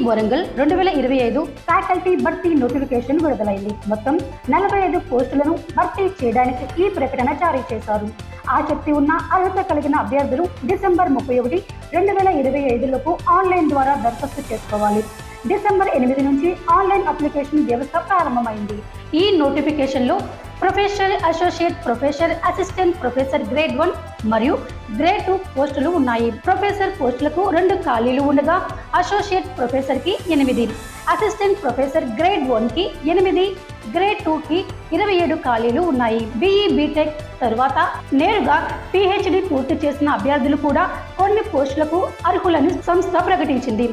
Warangal 2025 faculty భర్తీ notification విడుదలైంది. మొత్తం 45 పోస్టులను భర్తీ చేయడానికి ఈ ప్రకటన జారీ చేశారు. ఆసక్తి ఉన్న అర్హత కలిగిన అభ్యర్థులు డిసెంబర్ 31, 2025 లోపు ఆన్లైన్ ద్వారా దరఖాస్తు చేసుకోవాలి. డిసెంబర్ 8 నుంచి ఆన్లైన్ అప్లికేషన్ వ్యవస్థ ప్రారంభమైంది. ఈ నోటిఫికేషన్లో professor, associate professor, assistant professor grade 1 మరియు గ్రేడ్ 2 పోస్టులు ఉన్నాయి. ప్రొఫెసర్ పోస్టులకు 2 ఖాళీలు ఉండగా అసోసియేట్ ప్రొఫెసర్ కి 8, అసిస్టెంట్ ప్రొఫెసర్ గ్రేడ్ 1 కి 8, గ్రేడ్ 2 కి 27 ఖాళీలు ఉన్నాయి. BE బీటెక్ తరువాత నేరుగా PhD పూర్తి చేసిన అభ్యర్థులు కూడా కొన్ని పోస్టులకు అర్హులని సంస్థ ప్రకటించింది.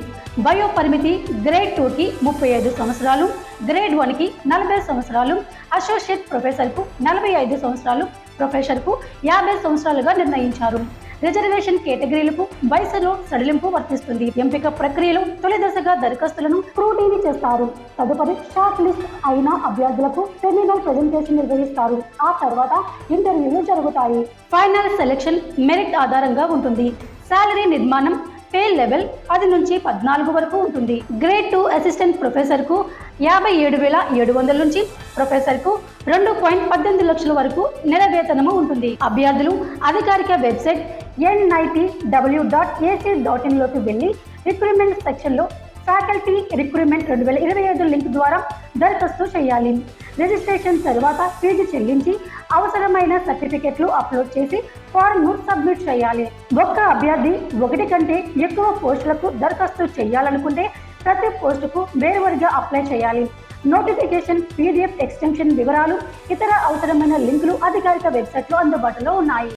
వయో పరిమితి గ్రేడ్ 2 కి 35 సంవత్సరాలు, గ్రేడ్ 1 కి 40 సంవత్సరాలు, అసోసియేట్ ప్రొఫెసర్కు 45 సంవత్సరాలు, ప్రొఫెసర్కు 50 సంవత్సరాలుగా నిర్ణయించారు. రిజర్వేషన్ కేటగిరీలకు వయసులో సడలింపు వర్తిస్తుంది. ఎంపిక ప్రక్రియలో తొలి దశగా దరఖాస్తులను స్క్రూటీనీ చేస్తారు. తదుపరి షార్ట్ లిస్ట్ అయిన అభ్యర్థులకు సెమినార్ ప్రెజెంటేషన్ నిర్వహిస్తారు. ఆ తర్వాత ఇంటర్వ్యూలు జరుగుతాయి. ఫైనల్ సెలెక్షన్ మెరిట్ ఆధారంగా ఉంటుంది. సాలరీ నిర్మాణం పే లెవెల్ 10 నుంచి 14 వరకు ఉంటుంది. గ్రేడ్ 2 అసిస్టెంట్ ప్రొఫెసర్కు 57,700 నుంచి ప్రొఫెసర్కు 2.18 లక్షల వరకు నెల వేతనము ఉంటుంది. అభ్యర్థులు అధికారిక వెబ్సైట్ nitw.ac.in లోకి వెళ్ళి రిక్రూట్మెంట్ సెక్షన్లో ఫ్యాకల్టీ రిక్రూట్మెంట్ 2025 లింక్ ద్వారా దరఖాస్తు చేయాలి. రిజిస్ట్రేషన్ తర్వాత ఫీజు చెల్లించి అవసరమైన సర్టిఫికెట్లు అప్లోడ్ చేసి ఫారంను సబ్మిట్ చేయాలి. ఒక్క అభ్యర్థి 1 కంటే ఎక్కువ పోస్టులకు దరఖాస్తు చేయాలనుకుంటే ప్రతి పోస్టుకు వేరువేరుగా అప్లై చేయాలి. నోటిఫికేషన్, PDF ఎక్స్టెన్షన్ వివరాలు, ఇతర అవసరమైన లింకులు అధికారిక వెబ్సైట్లో అందుబాటులో ఉన్నాయి.